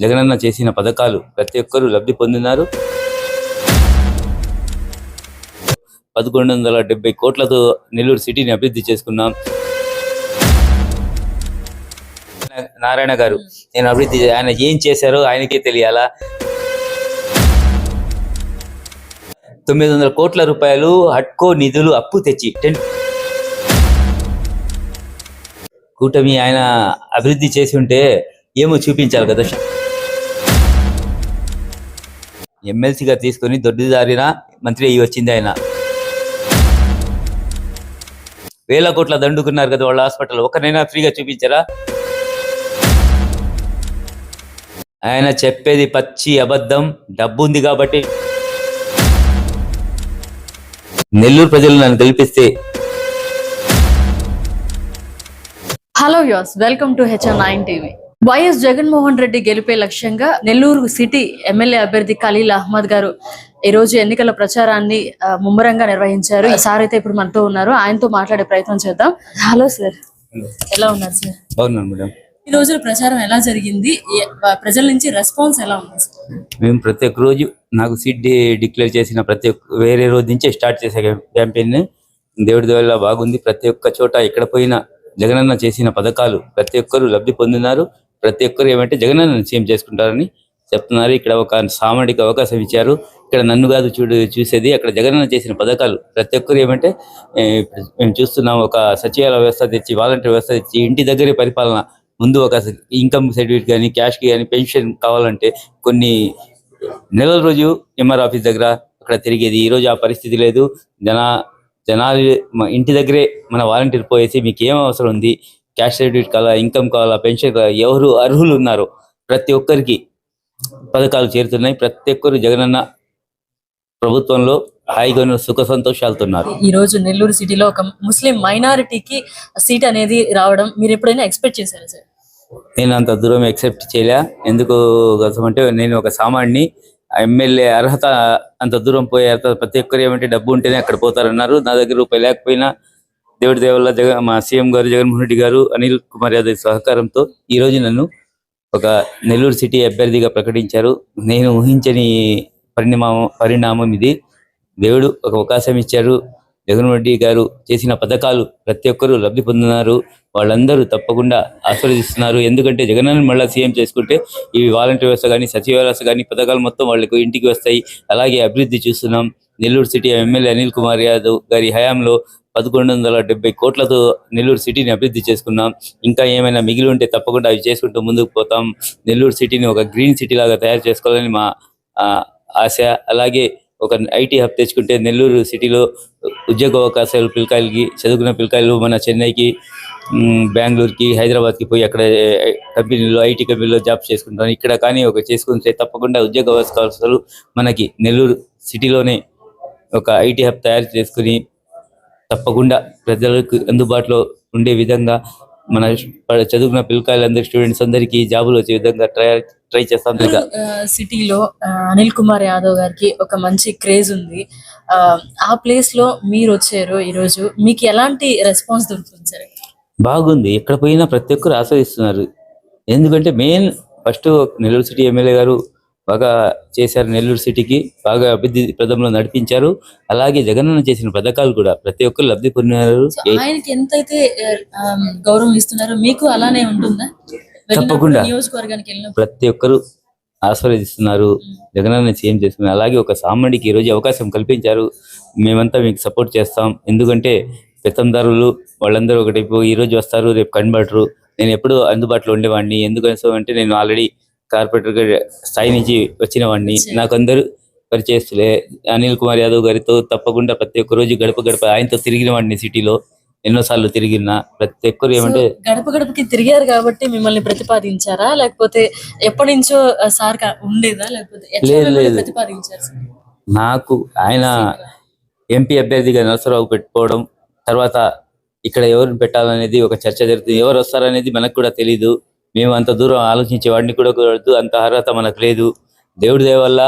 జగనన్న చేసిన పథకాలు ప్రతి ఒక్కరూ లబ్ధి పొందినారు. 1170 కోట్లతో నెల్లూరు సిటీని అభివృద్ధి చేసుకున్నాం. నారాయణ గారు నేను అభివృద్ధి ఆయన ఏం చేశారో ఆయనకే తెలియాలా. 900 కోట్ల రూపాయలు హట్కో నిధులు అప్పు తెచ్చి కూటమి ఆయన అభివృద్ధి చేసి ఉంటే ఏమో చూపించాలి కదా. ఎమ్మెల్సీగా తీసుకొని దొడ్డిదారిన మంత్రి అయ్యి వచ్చింది ఆయన. వేల కోట్ల దండుకున్నారు కదా వాళ్ళ హాస్పిటల్, ఒకరినైనా ఫ్రీగా చూపించారా? ఆయన చెప్పేది పచ్చి అబద్ధం. డబ్బు ఉంది కాబట్టి నెల్లూరు ప్రజలు నన్ను గెలిపిస్తే. Hello viewers, welcome to HR9 TV. YS Jaganmohan Reddy గెలిపే లక్ష్యంగా నెల్లూరు సిటీ ఎమ్మెల్యే అభ్యర్థి ఖలీల్ అహ్మద్ గారు ఈ రోజు ఎన్నికల ప్రచారాన్ని ముమ్మరంగా నిర్వహించారు. సార్ అయితే ఇప్పుడు మనతో ఉన్నారు, ఆయనతో మాట్లాడే ప్రయత్నం చేద్దాం. హలో సార్, ఎలా ఉన్నారు సార్? బాగున్నాను మేడం. ఈ రోజు ప్రచారం ఎలా జరిగింది? ప్రజల నుంచి రెస్పాన్స్ ఎలా ఉంది? మేము ప్రతి ఒక్క రోజు నాకు సీట్ డిక్లేర్ చేసిన ప్రతి ఒక్క వేరే రోజు నుంచే స్టార్ట్ చేసే క్యాంపెయిన్ దేవుడి వల్ల బాగుంది. ప్రతి ఒక్క చోట ఎక్కడ పోయినా జగనన్న చేసిన పథకాలు ప్రతి ఒక్కరు లబ్ధి పొందినారు. ప్రతి ఒక్కరు ఏమంటే జగనన్న సీఎం చేసుకుంటారని చెప్తున్నారు. ఇక్కడ ఒక సామాజిక అవకాశం ఇచ్చారు. ఇక్కడ నన్ను కాదు చూసేది, అక్కడ జగనన్న చేసిన పథకాలు ప్రతి ఒక్కరు ఏమంటే మేము చూస్తున్నాం. ఒక సచివాలయ వ్యవస్థ తెచ్చి, వాలంటీర్ వ్యవస్థ తెచ్చి, ఇంటి దగ్గరే పరిపాలన. ముందు ఒక ఇన్కమ్ సర్టిఫికేట్ కానీ, క్యాష్కి కానీ, పెన్షన్ కావాలంటే కొన్ని నెలల రోజు ఎంఆర్ ఆఫీస్ దగ్గర అక్కడ తిరిగేది. ఈరోజు ఆ పరిస్థితి లేదు. జనాలు ఇంటి దగ్గరే మన వాలంటీర్ పోయేసి మీకు ఏం అవసరం ఉంది, క్యాష్ సర్టిఫికేట్ కావాలా, ఇన్కమ్ కావాలా, పెన్షన్ కావాలా, ఎవరు అర్హులు ఉన్నారో ప్రతి ఒక్కరికి పథకాలు చేరుతున్నాయి. ప్రతి ఒక్కరు జగనన్న ప్రభుత్వంలో హాయిగా సుఖ సంతోషాలతో ఉన్నారు. ఈ రోజు నెల్లూరు సిటీలో ఒక ముస్లిం మైనారిటీకి సీట్ అనేది రావడం మీరు ఎప్పుడైనా ఎక్స్పెక్ట్ చేశారా సార్? నేను అంత దూరం ఎక్సెప్ట్ చేయలే. ఎందుకు అంటే నేను ఒక సామాన్ని ఎమ్మెల్యే అర్హత అంత దూరం పోయే అర్హత ప్రతి ఒక్కరు ఏమంటే డబ్బు ఉంటేనే అక్కడ పోతారన్నారు. నా దగ్గర రూపాయి లేకపోయినా దేవుడి దేవల్ల మా సీఎం గారు జగన్మోహన్ రెడ్డి గారు, అనిల్ కుమార్ యాదవ్ సహకారంతో ఈ రోజు నన్ను ఒక నెల్లూరు సిటీ అభ్యర్థిగా ప్రకటించారు. నేను ఊహించని పరిణామం ఇది. దేవుడు ఒక అవకాశం ఇచ్చారు. జగన్మోహన్ రెడ్డి గారు చేసిన పథకాలు ప్రతి ఒక్కరూ లబ్ధి పొందినారు. వాళ్ళందరూ తప్పకుండా ఆశీర్వదిస్తున్నారు. ఎందుకంటే జగనన్న మళ్ళీ సీఎం చేసుకుంటే ఈ వాలంటీర్ వ్యవస్థ కానీ, సచివాలయ వ్యవస్థ కానీ పథకాలు మొత్తం వాళ్ళకు ఇంటికి వస్తాయి. అలాగే అభివృద్ధి చూస్తున్నాం. నెల్లూరు సిటీ ఎమ్మెల్యే అనిల్ కుమార్ యాదవ్ గారి హయాంలో 1170 కోట్లతో నెల్లూరు సిటీని అభివృద్ధి చేసుకున్నాం. ఇంకా ఏమైనా మిగిలి ఉంటే తప్పకుండా అవి చేసుకుంటూ ముందుకు పోతాం. నెల్లూరు సిటీని ఒక గ్రీన్ సిటీ లాగా తయారు చేసుకోవాలని మా ఆశ. అలాగే ఒక ఐటీ హబ్ తెచ్చుకుంటే నెల్లూరు సిటీలో ఉద్యోగ అవకాశాలు పిల్లకాయలకి, చదువుకున్న పిల్లకాయలు మన చెన్నైకి, బెంగళూరుకి, హైదరాబాద్కి పోయి అక్కడ కంపెనీలో, ఐటీ కంపెనీలో జాబ్ చేసుకుంటాను. ఇక్కడ కానీ ఒక చేసుకుంటే తప్పకుండా ఉద్యోగ అవకాశాలు మనకి నెల్లూరు సిటీలోనే ఒక ఐటీ హబ్ తయారు చేసుకుని తప్పకుండా ప్రజలకు అందుబాటులో ఉండే విధంగా మన చదువుకున్న పిల్లకాయలందరూ స్టూడెంట్స్ అందరికీ జాబులు వచ్చే విధంగా ట్రై చేస్తాం. సిటీలో అనిల్ కుమార్ యాదవ్ గారికి ఒక మంచి క్రేజ్ ఉంది. ఆ ప్లేస్ లో మీరు వచ్చారు. ఈరోజు మీకు ఎలాంటి రెస్పాన్స్ దొరుకుతుంది సార్? బాగుంది. ఎక్కడ పోయినా ప్రతి ఒక్కరు ఆస్వాదిస్తున్నారు. ఎందుకంటే main first Nellore city MLA గారు బాగా చేశారు. నెల్లూరు సిటీకి బాగా అభివృద్ధి ప్రదంలో నడిపించారు. అలాగే జగనన్న చేసిన పథకాలు కూడా ప్రతి ఒక్కరు లబ్ధి పొందినారు. ఆయనకి ఎంతైతే గౌరవం ఇస్తున్నారో మీకు అలానే ఉంటుందా? తప్పకుండా నియోజకవర్గానికి వెళ్ళిన ప్రతి ఒక్కరు ఆస్వాదిస్తున్నారు. జగనన్న సీఎం చేసుకున్నారు. అలాగే ఒక సామాన్యుడికి ఈరోజు అవకాశం కల్పించారు. మేమంతా మీకు సపోర్ట్ చేస్తాం. ఎందుకంటే పెత్తందారులు వాళ్ళందరూ ఒకటైపు ఈరోజు వస్తారు, రేపు కనబడరు. నేను ఎప్పుడూ అందుబాటులో ఉండేవాడిని. ఎందుకంటే నేను ఆల్రెడీ కార్పొరేటర్ స్థాయి నుంచి వచ్చిన వాడిని. నాకు అందరూ పరిచయస్తులే. అనిల్ కుమార్ యాదవ్ గారితో తప్పకుండా ప్రతి ఒక్క రోజు గడప గడప ఆయనతో తిరిగిన వాడిని. సిటీలో ఎన్నోసార్లు తిరిగిన ప్రతి ఒక్కరు ఏమంటే గడప గడపకి తిరిగారు కాబట్టి మిమ్మల్ని ప్రతిపాదించారా, లేకపోతే ఎప్పటి నుంచో సార్ ఉండేదా, లేకపోతే ప్రతిపాదించారు? నాకు ఆయన ఎంపీ అభ్యర్థిగా నరసరావు పెట్టుకోవడం, తర్వాత ఇక్కడ ఎవరిని పెట్టాలనేది ఒక చర్చ జరుగుతుంది. ఎవరు వస్తారనేది మనకు కూడా తెలీదు. మేము అంత దూరం ఆలోచించే వాడిని కూడా అంత అర్హత మనకు లేదు. దేవుడి దయ వల్ల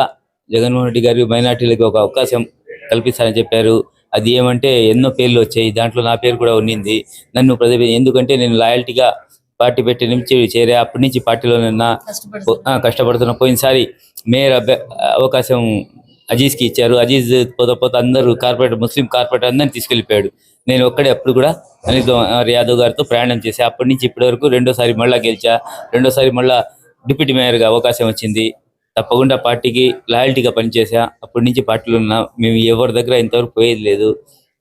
జగన్మోహన్ రెడ్డి గారు మైనార్టీలకు ఒక అవకాశం కల్పిస్తారని చెప్పారు. అది ఏమంటే ఎన్నో పేర్లు వచ్చాయి. దాంట్లో నా పేరు కూడా ఉన్నింది. నన్ను ఎందుకంటే నేను లాయల్టీగా పార్టీ పెట్టి నుంచి చేరే అప్పటి నుంచి పార్టీలోనే ఉన్నా. కష్టపడుతున్నారు. కష్టపడుతున్న పోయినసారి మేయర్ అవకాశం అజీజ్కి ఇచ్చారు. అజీజ్ పోతే అందరూ కార్పొరేటర్ ముస్లిం కార్పొరేటర్ అందరిని తీసుకెళ్లిపోయాడు. నేను ఒక్కడే అప్పుడు కూడా అనిల్ కుమార్ యాదవ్ గారితో ప్రయాణం చేశా. అప్పటి నుంచి ఇప్పటి వరకు రెండోసారి మళ్ళా గెలిచా. రెండోసారి మళ్ళా డిప్యూటీ మేయర్గా అవకాశం వచ్చింది. తప్పకుండా పార్టీకి లాయల్టీగా పనిచేసా. అప్పటి నుంచి పార్టీలో ఉన్నా. మేము ఎవరి దగ్గర ఇంతవరకు పోయేది లేదు.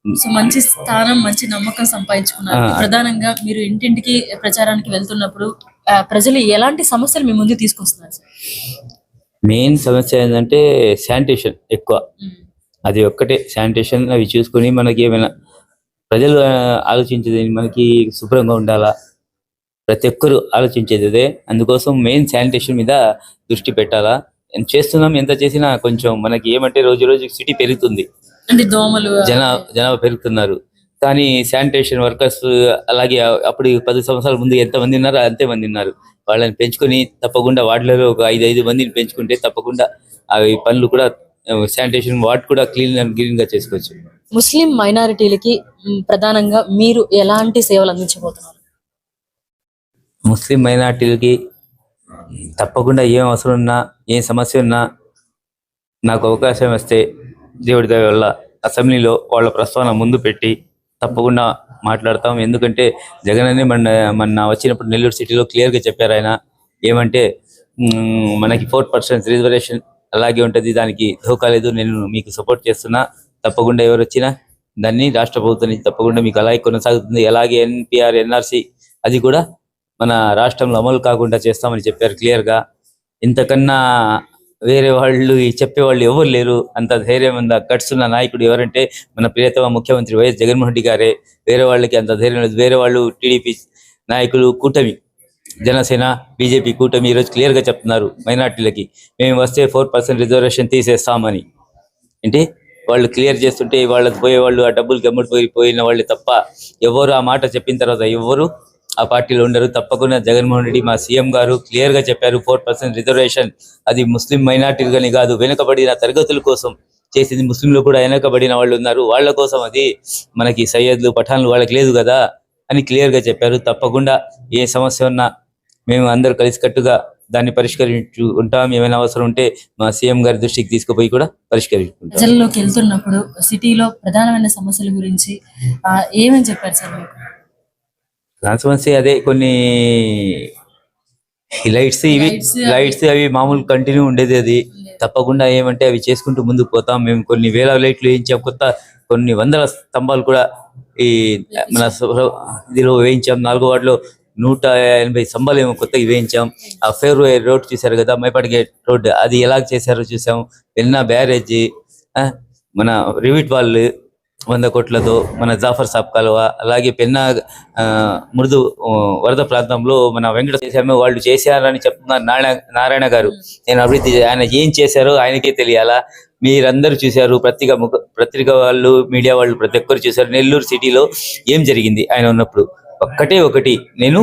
సో మంచి స్థానం, మంచి నమ్మకం సంపాదించుకున్నారు. ప్రధానంగా మీరు ఇంటింటికి ప్రచారానికి వెళ్తున్నప్పుడు ప్రజలు ఎలాంటి సమస్యలు మీ ముందు తీసుకొస్తున్నారు సార్? మెయిన్ సమస్య ఏంటంటే శానిటేషన్ ఎక్కువ. అది ఒక్కటే శానిటేషన్. అవి చూసుకొని మనకి ఏమైనా ప్రజలు ఆలోచించేది మనకి శుభ్రంగా ఉండాలా. ప్రతి ఒక్కరు ఆలోచించేది అదే. అందుకోసం మెయిన్ శానిటేషన్ మీద దృష్టి పెట్టాలా. చేస్తున్నాం. ఎంత చేసినా కొంచెం మనకి ఏమంటే రోజు రోజు సిటీ పెరుగుతుంది, అంటే దోమలు జనాభా పెరుగుతున్నారు. కానీ శానిటేషన్ వర్కర్స్ అలాగే అప్పుడు 10 సంవత్సరాల ముందు ఎంతమంది ఉన్నారో అంతే మంది ఉన్నారు. వాళ్ళని పెంచుకొని తప్పకుండా వార్డులలో ఒక 5 మందిని పెంచుకుంటే తప్పకుండా అవి పనులు కూడా శానిటేషన్ వార్డ్ కూడా క్లీన్ గా చేసుకోవచ్చు. ముస్లిం మైనారిటీలకి ప్రధానంగా మీరు ఎలాంటి సేవలు అందించబోతున్నారు? ముస్లిం మైనార్టీలకి తప్పకుండా ఏం అవసరం ఉన్నా, ఏ సమస్య ఉన్నా నాకు అవకాశం వస్తే దేవుడి దయ వల్ల అసెంబ్లీలో వాళ్ళ ప్రస్తావన ముందు పెట్టి తప్పకుండా మాట్లాడతాం. ఎందుకంటే జగన్ అని మొన్న వచ్చినప్పుడు నెల్లూరు సిటీలో క్లియర్గా చెప్పారు ఆయన. ఏమంటే మనకి 4% రిజర్వేషన్ అలాగే ఉంటుంది, దానికి ధోకా లేదు, నేను మీకు సపోర్ట్ చేస్తున్నా. తప్పకుండా ఎవరు వచ్చినా దాన్ని రాష్ట్ర ప్రభుత్వం నుంచి తప్పకుండా మీకు అలాగే కొనసాగుతుంది. అలాగే NPR NRC అది కూడా మన రాష్ట్రంలో అమలు కాకుండా చేస్తామని చెప్పారు క్లియర్గా. ఇంతకన్నా వేరే వాళ్ళు చెప్పేవాళ్ళు ఎవరు లేరు. అంత ధైర్యం అంత గట్స్ ఉన్న నాయకుడు ఎవరంటే మన ప్రియతమ ముఖ్యమంత్రి వైఎస్ జగన్మోహన్ రెడ్డి గారే. వేరే వాళ్ళకి అంత ధైర్యం లేదు. వేరే వాళ్ళు టీడీపీ నాయకులు, కూటమి, జనసేన, బీజేపీ కూటమి ఈరోజు క్లియర్గా చెప్తున్నారు మైనార్టీలకి మేము వస్తే 4% రిజర్వేషన్ తీసేస్తామని. అంటే వాళ్ళు క్లియర్ చేస్తుంటే వాళ్ళకి పోయేవాళ్ళు ఆ డబ్బులు గమ్ముడిపోయిన వాళ్ళు తప్ప ఎవరు ఆ మాట చెప్పిన తర్వాత ఎవరు ఆ పార్టీలో ఉండరు. తప్పకుండా జగన్మోహన్ రెడ్డి మా సీఎం గారు క్లియర్గా చెప్పారు 4% రిజర్వేషన్ అది ముస్లిం మైనార్టీలుగాని కాదు, వెనుకబడిన తరగతుల కోసం చేసింది. ముస్లింలు కూడా వెనుకబడిన వాళ్ళు ఉన్నారు, వాళ్ళ కోసం అది. మనకి సయ్యద్లు పఠాన్లు వాళ్ళకి లేదు కదా అని క్లియర్గా చెప్పారు. తప్పకుండా ఏ సమస్య ఉన్నా మేము అందరూ కలిసికట్టుగా దాన్ని పరిష్కరించుకుంటాం. ఏమైనా అవసరం ఉంటే మా సీఎం గారి దృష్టికి తీసుకుపోయి కూడా పరిష్కరించుకుంటాం. ప్రజల్లోకి వెళ్తున్నప్పుడు సిటీలో ప్రధానమైన సమస్యల గురించి ఏమని చెప్పారు సార్ మీకు? సమస్య అదే, కొన్ని లైట్స్ అవి మామూలు కంటిన్యూ ఉండేది. అది తప్పకుండా ఏమంటే అవి చేసుకుంటూ ముందుకు పోతాం. మేము కొన్ని వేల లైట్లు వేయించాం, కొన్ని వందల స్తంభాలు కూడా ఈ మన ఇదిలో వేయించాం. 4వ వార్డులో 180 స్తంభాలు ఏమో కొత్తగా వేయించాం. ఆ ఫేర్వే రోడ్ చూశారు కదా, మైపాటి గేట్ రోడ్, అది ఎలా చేశారో చూసాం. పెన్నా బ్యారేజీ, మన రివిట్ వాళ్ళు 100 కోట్లతో, మన జాఫర్ సాబ్ కాలువ, అలాగే పెన్నా మృదు వరద ప్రాంతంలో మన వెంకట చేశాము. వాళ్ళు చేశారని చెప్తున్నారు నారాయణ గారు. నేను అభివృద్ధి ఆయన ఏం చేశారో ఆయనకే తెలియాలా. మీరందరూ చూశారు, పత్రిక వాళ్ళు, మీడియా వాళ్ళు ప్రతి ఒక్కరు చూశారు. నెల్లూరు సిటీలో ఏం జరిగింది ఆయన ఉన్నప్పుడు. ఒకటి నేను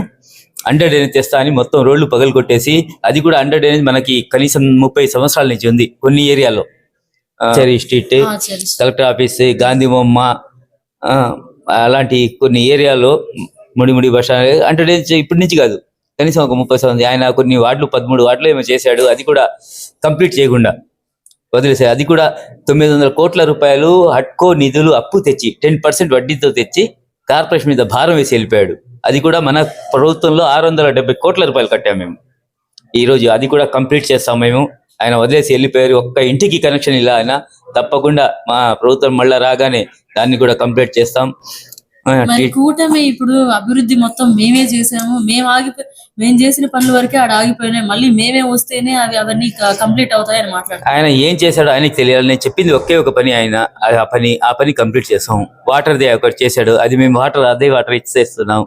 అండర్ డ్రైనేజ్ తెస్తా అని మొత్తం రోడ్లు పగలు కొట్టేసి, అది కూడా అండర్ డ్రైనేజ్ మనకి కనీసం 30 సంవత్సరాల నుంచి ఉంది కొన్ని ఏరియాలో. Cherry street, collector office, Gandhi బొమ్మ, అలాంటి కొన్ని ఏరియాలో ముడి బస్ అండర్ డ్రైనేజ్ ఇప్పటి నుంచి కాదు, కనీసం ఒక 30 సంవత్సరం. ఆయన కొన్ని వార్డులు 13 వార్డులు ఏమో చేశాడు, అది కూడా కంప్లీట్ చేయకుండా వదిలేశారు. అది కూడా 900 కోట్ల రూపాయలు హట్కో నిధులు అప్పు తెచ్చి 10% వడ్డీతో తెచ్చి కార్పొరేషన్ మీద భారం వేసి వెళ్ళిపోయాడు. అది కూడా మన ప్రభుత్వంలో 670 కోట్ల రూపాయలు కట్టాము మేము. ఈ రోజు అది కూడా కంప్లీట్ చేస్తాం మేము. ఆయన వదిలేసి వెళ్ళిపోయారు. ఒక్క ఇంటికి కనెక్షన్ ఇలా. ఆయన తప్పకుండా మా ప్రభుత్వం మళ్ళా రాగానే దాన్ని కూడా కంప్లీట్ చేస్తాం. కూటమి ఇప్పుడు అభివృద్ధి మొత్తం మేమే చేసాము, మేము చేసిన పనుల వరకే ఆడ ఆగిపోయినాయి, మళ్ళీ మేమే వస్తేనే అవన్నీ కంప్లీట్ అవుతాయని మాట్లాడారు. ఆయన ఏం చేశాడో ఆయనకి తెలియాలి. నేను చెప్పింది ఒకే ఒక పని, ఆయన ఆ పని కంప్లీట్ చేస్తాం. వాటర్ ఒకటి చేశాడు, అది మేము అదే వాటర్ ఇచ్చేస్తున్నాం.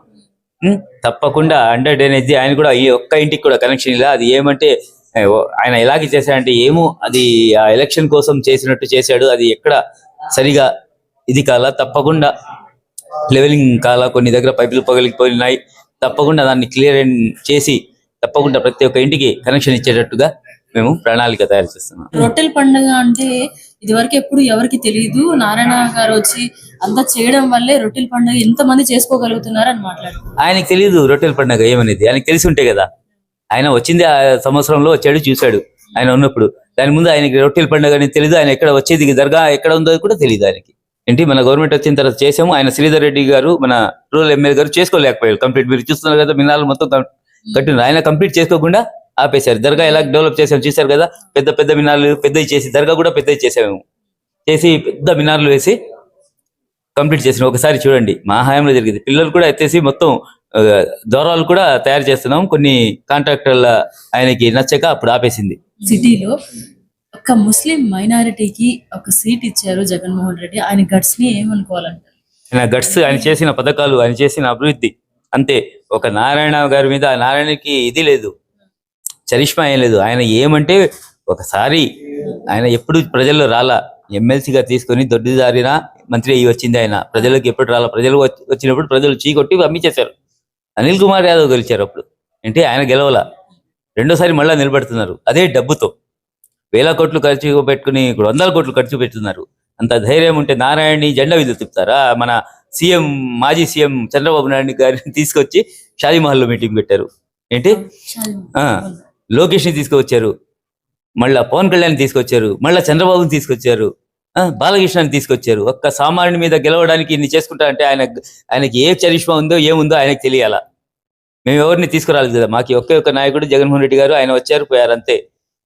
తప్పకుండా అండర్ డ్రైనేజ్ ఆయన కూడా ఈ ఒక్క ఇంటికి కూడా కనెక్షన్ ఇలా. అది ఏమంటే ఆయన ఎలాగే చేశాడంటే ఏమో, అది ఆ ఎలక్షన్ కోసం చేసినట్టు చేశాడు. అది ఎక్కడ సరిగా ఇది కాల, తప్పకుండా లెవెలింగ్ కాల, కొన్ని దగ్గర పైపులు పగిలిపోయినాయి. తప్పకుండా దాన్ని క్లియర్ చేసి తప్పకుండా ప్రతి ఒక్క ఇంటికి కనెక్షన్ ఇచ్చేటట్టుగా మేము ప్రణాళిక తయారు చేస్తున్నాం. రొట్టెల పండుగ అంటే ఇదివరకు ఎప్పుడు ఎవరికి తెలియదు, నారాయణ గారు వచ్చి అంతా చేయడం వల్లే రొట్టెల పండుగ ఎంతమంది చేసుకోగలుగుతున్నారు అని మాట్లాడుతున్నారు. ఆయనకి తెలియదు రొట్టెల పండుగ ఏమనేది, ఆయనకి తెలిసి ఉంటే కదా. ఆయన వచ్చింది ఆ సంవత్సరంలో వచ్చాడు, చూశాడు ఆయన ఉన్నప్పుడు. దాని ముందు ఆయనకి రొట్టెల పండుగ అనేది తెలియదు. ఆయన ఎక్కడ వచ్చేది దర్గా ఎక్కడ ఉందో కూడా తెలియదు ఆయనకి. ఏంటి, మన గవర్నమెంట్ వచ్చిన తర్వాత చేసాము. ఆయన శ్రీధర్ రెడ్డి గారు మన రూరల్ ఎమ్మెల్యే గారు చేసుకోలేకపోయారు కంప్లీట్. మీరు చూస్తున్నారు కదా, మినాలు మొత్తం కట్టినారు. ఆయన కంప్లీట్ చేసుకోకుండా ఆపేశారు. దర్గా ఎలా డెవలప్ చేసాము చూశారు కదా. పెద్ద పెద్ద మినార్లు పెద్దవి చేసి, దర్గా కూడా పెద్దవి చేసాము, చేసి పెద్ద మినార్లు వేసి కంప్లీట్ చేసినాం. ఒకసారి చూడండి, మా హయాంలో జరిగింది. పిల్లలు కూడా ఎత్తేసి మొత్తం దూరాలు కూడా తయారు చేస్తున్నాం. కొన్ని కాంట్రాక్టర్ల ఆయనకి నచ్చక అప్పుడు ఆపేసింది. సిటీలో ఒక ముస్లిం మైనారిటీకి ఒక సీట్ ఇచ్చారు జగన్మోహన్ రెడ్డి. ఆయన గట్స్ ని ఏమనుకోవాలంటారు? ఆయన గట్స్, ఆయన చేసిన పథకాలు, ఆయన చేసిన అభివృద్ధి అంతే. ఒక నారాయణ గారి మీద, నారాయణకి ఇది లేదు, చరిష్మా ఏం లేదు. ఆయన ఏమంటే ఒకసారి ఆయన ఎప్పుడు ప్రజల్లో రాలా, ఎమ్మెల్సీగా తీసుకొని దొడ్డిదారిన మంత్రి అయ్యి వచ్చింది ఆయన. ప్రజలకు ఎప్పుడు రాలా, ప్రజలు వచ్చినప్పుడు ప్రజలు చీకొట్టి పంపించేశారు. అనిల్ కుమార్ యాదవ్ గెలిచారు అప్పుడు. ఏంటి, ఆయన గెలవల, రెండోసారి మళ్ళా నిలబడుతున్నారు అదే డబ్బుతో. 1000 కోట్లు ఖర్చు పెట్టుకుని ఇప్పుడు 100 కోట్లు ఖర్చు పెట్టున్నారు. అంత ధైర్యం ఉంటే నారాయణని జెండా విధులు తిప్పుతారా? మన సీఎం, మాజీ సీఎం చంద్రబాబు నాయుడు గారిని తీసుకొచ్చి షాదీమహల్లో మీటింగ్ పెట్టారు. ఏంటి, లోకేష్ ని తీసుకొచ్చారు, మళ్ళా పవన్ కళ్యాణ్ తీసుకొచ్చారు, మళ్ళా చంద్రబాబుని తీసుకొచ్చారు, బాలకృష్ణని తీసుకొచ్చారు. ఒక్క సామాన్యుడి మీద గెలవడానికి ఇన్ని చేసుకుంటారంటే ఆయనకి ఏ చరిష్మా ఉందో ఏముందో ఆయనకు తెలియాలా. మేము ఎవరిని తీసుకురాలేదు కదా, మాకు ఒకే ఒక్క నాయకుడు జగన్మోహన్ రెడ్డి గారు. ఆయన వచ్చారు, పోయారు అంతే.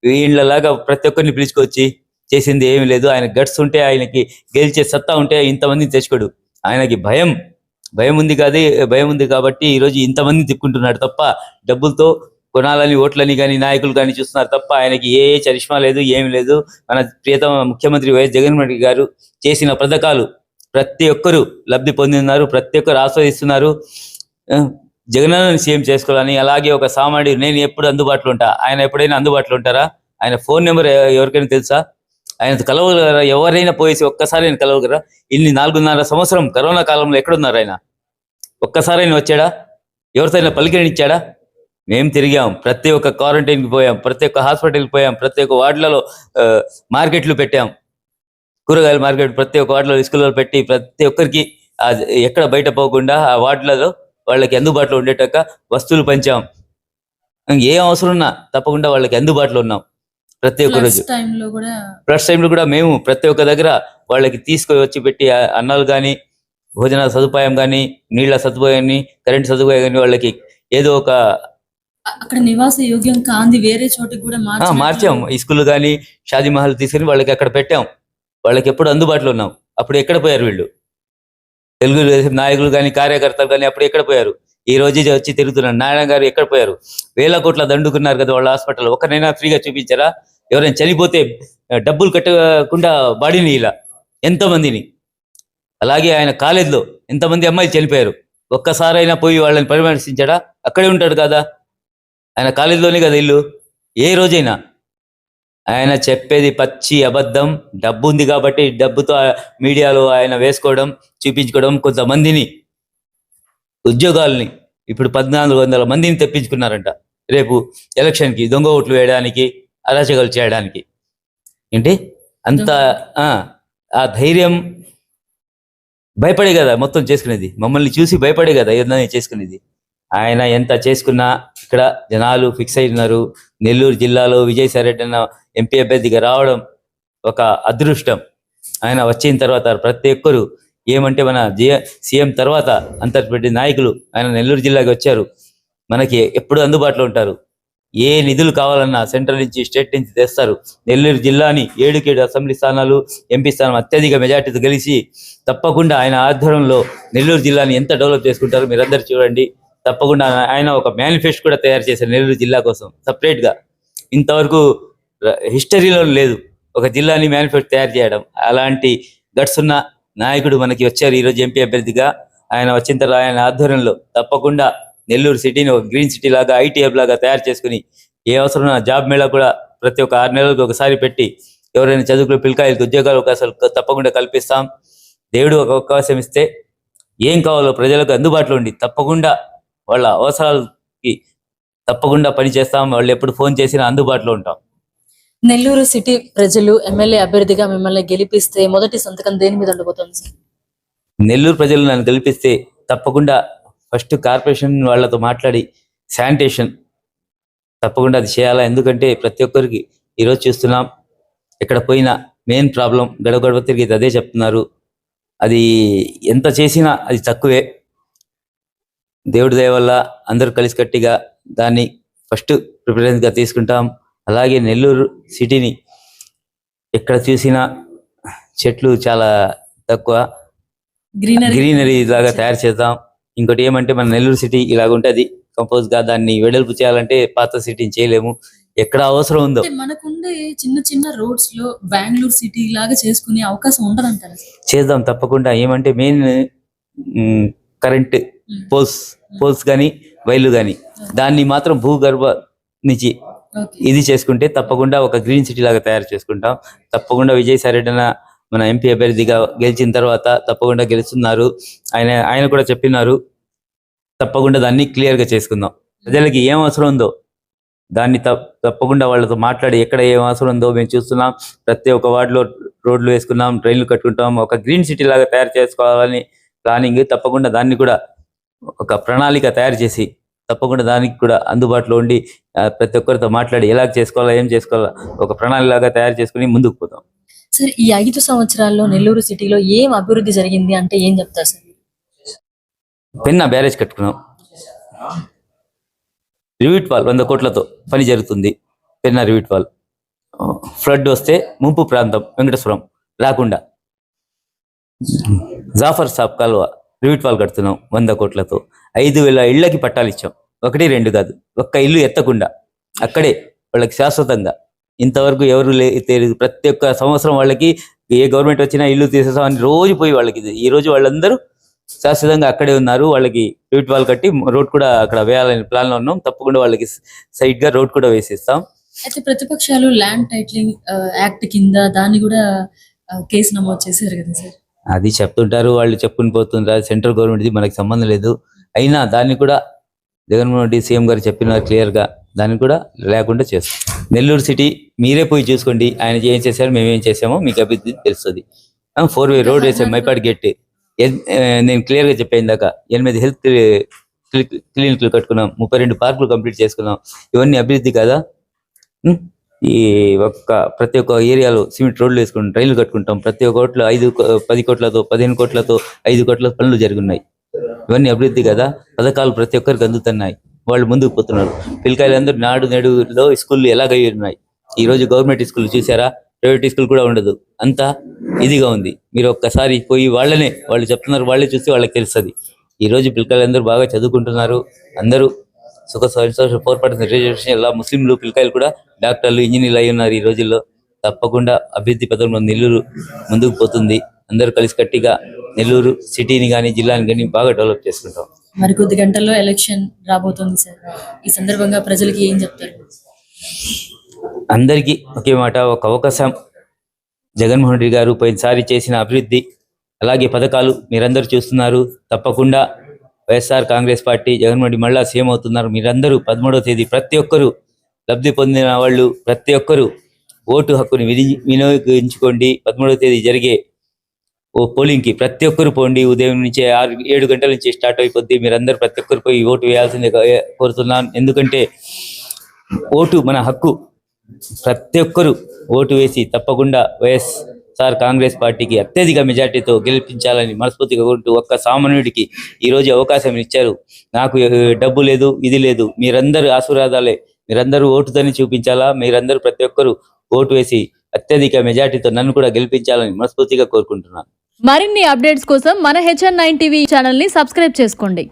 వీళ్ళలాగా ప్రతి ఒక్కరిని పిలుచుకొచ్చి చేసింది ఏమి లేదు. ఆయన గట్స్ ఉంటే, ఆయనకి గెలిచే సత్తా ఉంటే ఇంతమందిని తెచ్చుకోడు. ఆయనకి భయం ఉంది కాబట్టి ఈరోజు ఇంతమందిని తిప్పుకుంటున్నాడు తప్ప, డబ్బులతో కొనాలని, ఓట్లని కానీ నాయకులు కానీ చూస్తున్నారు తప్ప ఆయనకి ఏ చరిష్మా లేదు, ఏమి లేదు. మన ప్రియతమ ముఖ్యమంత్రి వైఎస్ జగన్మోహన్ రెడ్డి గారు చేసిన పథకాలు ప్రతి ఒక్కరు లబ్ధి పొందిస్తున్నారు, ప్రతి ఒక్కరు ఆస్వాదిస్తున్నారు. జగనన్నని సీఎం చేసుకోవాలని. అలాగే ఒక సామాన్యుడు, నేను ఎప్పుడు అందుబాటులో ఉంటా, ఆయన ఎప్పుడైనా అందుబాటులో ఉంటారా? ఆయన ఫోన్ నెంబర్ ఎవరికైనా తెలుసా? ఆయన కలవగలరా? ఎవరైనా పోయేసి ఒక్కసారి ఆయన కలవగలరా? 4.5 సంవత్సరం కరోనా కాలంలో ఎక్కడున్నారు ఆయన? ఒక్కసారి ఆయన వచ్చాడా? ఎవరితో పలికినిచ్చాడా? మేము తిరిగాం, ప్రతి ఒక్క క్వారంటైన్కి పోయాం, ప్రతి ఒక్క హాస్పిటల్కి పోయాం, ప్రతి ఒక్క వార్డులలో మార్కెట్లు పెట్టాం, కూరగాయల మార్కెట్ ప్రతి ఒక్క వార్డులో స్కూల్లో పెట్టి ప్రతి ఒక్కరికి ఎక్కడ బయట పోకుండా ఆ వార్డులలో వాళ్ళకి అందుబాటులో ఉండేటక్క వస్తువులు పంచాం. ఏం అవసరం ఉన్నా తప్పకుండా వాళ్ళకి అందుబాటులో ఉన్నాం. ప్రతి ఒక్క రోజు ఫ్లడ్స్ టైంలో కూడా మేము ప్రతి ఒక్క దగ్గర వాళ్ళకి తీసుకొని వచ్చి పెట్టి అన్నాలు కానీ, భోజన సదుపాయం కానీ, నీళ్ల సదుపాయం కానీ, కరెంట్ సదుపాయం కానీ, వాళ్ళకి ఏదో ఒక అక్కడ నివాస యోగ్యం కాంది వేరే చోటికి కూడా మార్చాం. స్కూల్ కానీ, షాదీమహల్ తీసుకుని వాళ్ళకి అక్కడ పెట్టాం. వాళ్ళకి ఎప్పుడు అందుబాటులో ఉన్నాం. అప్పుడు ఎక్కడ పోయారు వీళ్ళు? తెలుగుదేశం నాయకులు కానీ, కార్యకర్తలు కానీ అప్పుడు ఎక్కడ పోయారు? ఈ రోజు వచ్చి తిరుగుతున్నారు. నారాయణ గారు ఎక్కడ పోయారు? 1000 కోట్ల దండుకున్నారు కదా వాళ్ళ హాస్పిటల్. ఒకరినైనా ఫ్రీగా చూపించారా? ఎవరైనా చనిపోతే డబ్బులు కట్టకుండా బాడీని ఇలా ఎంతమందిని. అలాగే ఆయన కాలేజీలో ఎంతమంది అమ్మాయిలు చనిపోయారు. ఒక్కసారైనా పోయి వాళ్ళని పరామర్శించాడా? అక్కడే ఉంటాడు కదా, ఆయన కాలేజీలోనే కదా ఇల్లు. ఏ రోజైనా ఆయన చెప్పేది పచ్చి అబద్ధం. డబ్బు ఉంది కాబట్టి డబ్బుతో మీడియాలో ఆయన వేసుకోవడం, చూపించుకోవడం. కొంతమందిని ఉద్యోగాలని ఇప్పుడు 1400 మందిని తెప్పించుకున్నారంట రేపు ఎలక్షన్కి, దొంగ ఓట్లు వేయడానికి, అరాచకాలు చేయడానికి. ఏంటి అంత ఆ ధైర్యం? భయపడే కదా మొత్తం చేసుకునేది, మమ్మల్ని చూసి భయపడే కదా ఏదైనా చేసుకునేది. ఆయన ఎంత చేసుకున్నా ఇక్కడ జనాలు ఫిక్స్ అయినారు. నెల్లూరు జిల్లాలో విజయసాయిరెడ్డి అన్న ఎంపీ అభ్యర్థిగా రావడం ఒక అదృష్టం. ఆయన వచ్చిన తర్వాత ప్రతి ఒక్కరు ఏమంటే మన సీఎం తర్వాత అంతర్పెట్టి నాయకులు ఆయన నెల్లూరు జిల్లాకి వచ్చారు. మనకి ఎప్పుడు అందుబాటులో ఉంటారు. ఏ నిధులు కావాలన్నా సెంట్రల్ నుంచి, స్టేట్ నుంచి తెస్తారు. నెల్లూరు జిల్లాని 7 అసెంబ్లీ స్థానాలు, ఎంపీ స్థానం అత్యధిక మెజార్టీతో గెలిచి తప్పకుండా ఆయన ఆధ్వర్యంలో నెల్లూరు జిల్లాని ఎంత డెవలప్ చేసుకుంటారో మీరందరూ చూడండి. తప్పకుండా ఆయన ఒక మేనిఫెస్టో కూడా తయారు చేశారు నెల్లూరు జిల్లా కోసం సపరేట్గా. ఇంతవరకు హిస్టరీలో లేదు ఒక జిల్లాని మేనిఫెస్టో తయారు చేయడం. అలాంటి గట్స్ ఉన్న నాయకుడు మనకి వచ్చారు ఈరోజు ఎంపీ అభ్యర్థిగా. ఆయన వచ్చిన తర్వాత ఆయన ఆధ్వర్యంలో తప్పకుండా నెల్లూరు సిటీని ఒక గ్రీన్ సిటీ లాగా, ఐటీ హబ్ లాగా తయారు చేసుకుని, ఏ అవసరం జాబ్ మేళా కూడా ప్రతి ఒక్క 6 నెలలకు ఒకసారి పెట్టి ఎవరైనా చదువుకునే పిల్లకాయలకు ఉద్యోగాల అవకాశాలు తప్పకుండా కల్పిస్తాం. దేవుడు ఒక అవకాశం ఇస్తే ఏం కావాలో ప్రజలకు అందుబాటులో ఉండి తప్పకుండా వాళ్ళ అవసరాలకి తప్పకుండా పనిచేస్తాం. వాళ్ళు ఎప్పుడు ఫోన్ చేసినా అందుబాటులో ఉంటాం. నెల్లూరు సిటీ ప్రజలు ఎమ్మెల్యే అభ్యర్థిగా మిమ్మల్ని గెలిపిస్తే మొదటి సంతకం దేని మీద ఉండబోతోంది సార్? నెల్లూరు ప్రజలు నన్ను గెలిపిస్తే తప్పకుండా ఫస్ట్ కార్పొరేషన్ వాళ్ళతో మాట్లాడి శానిటేషన్ తప్పకుండా అది చేయాలా. ఎందుకంటే ప్రతి ఒక్కరికి ఈరోజు చూస్తున్నాం, ఎక్కడ పోయినా మెయిన్ ప్రాబ్లం గడవ గడవ తిరిగి అదే చెప్తున్నారు. అది ఎంత చేసినా అది తక్కువే. దేవుడి దయ వల్ల అందరూ కలిసికట్టిగా దాన్ని ఫస్ట్ ప్రిఫరెన్స్గా తీసుకుంటాం. అలాగే నెల్లూరు సిటీని ఎక్కడ చూసినా చెట్లు చాలా తక్కువ, గ్రీనరీ లాగా తయారు చేద్దాం. ఇంకోటి ఏమంటే మన నెల్లూరు సిటీ ఇలాగ ఉంటుంది కంపోజ్ గా, దాన్ని వెడల్పు చేయాలంటే పాత సిటీని చేయలేము. ఎక్కడ అవసరం ఉందో మనకుండే చిన్న చిన్న రోడ్స్ లో బెంగళూరు సిటీ లాగా చేసుకునే అవకాశం ఉండదంటారా? చేద్దాం తప్పకుండా. ఏమంటే మెయిన్ కరెంట్ పోల్స్ కానీ వైర్లు కానీ దాన్ని మాత్రం భూగర్భ నుంచి ఇది చేసుకుంటే తప్పకుండా ఒక గ్రీన్ సిటీ లాగా తయారు చేసుకుంటాం. తప్పకుండా విజయసాయి రెడ్డి అన్న మన ఎంపీ అభ్యర్థిగా గెలిచిన తర్వాత తప్పకుండా గెలుస్తున్నారు. ఆయన కూడా చెప్పినారు, తప్పకుండా దాన్ని క్లియర్ గా చేసుకుందాం. ప్రజలకి ఏం అవసరం ఉందో దాన్ని తప్పకుండా వాళ్ళతో మాట్లాడి ఎక్కడ ఏం అవసరం ఉందో మేము చూస్తున్నాం. ప్రతి ఒక్క వార్డులో రోడ్లు వేసుకున్నాం, ట్రైన్లు కట్టుకుంటాం. ఒక గ్రీన్ సిటీ లాగా తయారు చేసుకోవాలని ప్లానింగ్. తప్పకుండా దాన్ని కూడా ఒక ప్రణాళిక తయారు చేసి తప్పకుండా దానికి కూడా అందుబాటులో ఉండి ప్రతి ఒక్కరితో మాట్లాడి ఎలా చేసుకోవాలా, ఏం చేసుకోవాలా ఒక ప్రణాళిక లాగా తయారు చేసుకుని ముందుకు పోతాం. సార్, ఈ 5 సంవత్సరాల్లో నెల్లూరు సిటీలో ఏం అభివృద్ధి జరిగింది అంటే ఏం చెప్తారు సార్? పెన్నా బ్యారేజ్ కట్టుకున్నాం, రివిట్ వాల్ 100 కోట్లతో పని జరుగుతుంది. Penna rivet wall. ఫ్లడ్ వస్తే ముంపు ప్రాంతం వెంకటేశ్వరం రాకుండా జాఫర్ సాబ్ కాలువ రివిట్ వాల్ కడుతున్నాం 100 కోట్లతో. 5,000 ఇళ్లకి పట్టాలు ఇచ్చాం. 1, 2 కాదు, ఒక్క ఇల్లు ఎత్తకుండా అక్కడే వాళ్ళకి శాశ్వతంగా. ఇంతవరకు ఎవరు తెలియదు. ప్రతి ఒక్క సంవత్సరం వాళ్ళకి ఏ గవర్నమెంట్ వచ్చినా ఇల్లు తీసేసామని రోజు పోయి వాళ్ళకి, ఈ రోజు వాళ్ళందరూ శాశ్వతంగా అక్కడే ఉన్నారు. వాళ్ళకి రివిట్ వాల్ కట్టి రోడ్ కూడా అక్కడ వేయాలని ప్లాన్ లో ఉన్నాం. తప్పకుండా వాళ్ళకి సైడ్ గా రోడ్ కూడా వేసిస్తాం. అయితే ప్రతిపక్షాలు ల్యాండ్ టైటిలింగ్ యాక్ట్ కింద దాన్ని కూడా కేసు నమోదు చేశారు కదా సార్? అది చెప్తుంటారు, వాళ్ళు చెప్పుకుని పోతుంటారు. సెంట్రల్ గవర్నమెంట్ది మనకి సంబంధం లేదు. అయినా దాన్ని కూడా జగన్మోహన్ రెడ్డి సీఎం గారు చెప్పినారు క్లియర్ గా, దాన్ని కూడా లేకుండా చేస్తాం. నెల్లూరు సిటీ మీరే పోయి చూసుకోండి, ఆయన ఏం చేశారు మేమేం చేసామో మీకు అభివృద్ధి తెలుస్తుంది. 4-way రోడ్ వేసాం, మైపాడ్ గేట్. నేను క్లియర్ గా చెప్పాను దాక 8 హెల్త్ క్లినిక్లు కట్టుకున్నాం, 32 పార్కులు కంప్లీట్ చేసుకున్నాం. ఇవన్నీ అభివృద్ధి కదా. ఈ ప్రతి ఒక్క ఏరియాలో సిమెంట్ రోడ్లు వేసుకుంటాం, రైళ్లు కట్టుకుంటాం. ప్రతి ఒక్క కోట్లు 10 కోట్లతో 15 కోట్లతో 5 కోట్ల పనులు జరుగున్నాయి. ఇవన్నీ అభివృద్ధి కదా. పథకాలు ప్రతి ఒక్కరికి అందుతున్నాయి, వాళ్ళు ముందుకు పోతున్నారు. పిల్లకాయలందరూ నాడు నేడులో స్కూళ్ళు ఎలాగై ఉన్నాయి. ఈ రోజు గవర్నమెంట్ స్కూల్ చూసారా, ప్రైవేట్ స్కూల్ కూడా ఉండదు, అంతా ఇదిగా ఉంది. మీరు ఒక్కసారి పోయి వాళ్ళు చెప్తున్నారు, వాళ్ళే చూస్తే వాళ్ళకి తెలుస్తుంది. ఈ రోజు పిల్లకాయలందరూ బాగా చదువుకుంటున్నారు. అందరూ సుఖ సంతోషం 4% రిజర్వేషన్. ఇలా ముస్లింలు పిల్లకాయలు కూడా డాక్టర్లు, ఇంజనీర్లు అయి ఉన్నారు ఈ రోజుల్లో. తప్పకుండా అభివృద్ధి పథంలో నెల్లూరు ముందుకు పోతుంది. అందరూ కలిసికట్టిగా నెల్లూరు సిటీని కానీ జిల్లాని కానీ బాగా డెవలప్ చేసుకుంటాం. మరి కొద్ది గంటల్లో ఎలక్షన్ రాబోతుంది సార్, ఈ సందర్భంగా ప్రజలకి ఏం చెప్తారు? అందరికీ ఒకే మాట, ఒక అవకాశం. జగన్మోహన్ రెడ్డి గారు పోయినసారి చేసిన అభివృద్ధి అలాగే పథకాలు మీరందరూ చూస్తున్నారు. తప్పకుండా వైఎస్ఆర్ కాంగ్రెస్ పార్టీ జగన్మోహన్ రెడ్డి మళ్ళా సీఎం అవుతున్నారు. మీరందరూ 13వ తేదీ ప్రతి ఒక్కరూ లబ్ధి పొందిన వాళ్ళు ప్రతి ఒక్కరూ ఓటు హక్కుని వినియోగించుకోండి. 13వ తేదీ జరిగే పోలింగ్కి ప్రతి ఒక్కరు పోండి. ఉదయం నుంచి 7 గంటల నుంచి స్టార్ట్ అయిపోద్ది. మీరందరూ ప్రతి ఒక్కరు పోయి ఓటు వేయాల్సిందే కోరుతున్నాను. ఎందుకంటే ఓటు మన హక్కు. ప్రతి ఒక్కరూ ఓటు వేసి తప్పకుండా వైఎస్ఆర్ కాంగ్రెస్ పార్టీకి అత్యధిక మెజార్టీతో గెలిపించాలని మనస్ఫూర్తిగా కోరుతూ, ఒక్క సామాన్యుడికి ఈరోజు అవకాశం ఇచ్చారు. నాకు డబ్బు లేదు, ఇది లేదు, మీరందరూ ఆశీర్వాదాలే, మీరందరూ ఓటుతోని చూపించాలా. మీరందరూ ప్రతి ఒక్కరూ ఓటు వేసి అత్యధిక మెజార్టీతో నన్ను కూడా గెలిపించాలని మనస్ఫూర్తిగా కోరుకుంటున్నాను. మరిన్ని అప్డేట్స్ కోసం మన HN9 టీవీ ఛానల్ ని సబ్స్క్రైబ్ చేసుకోండి.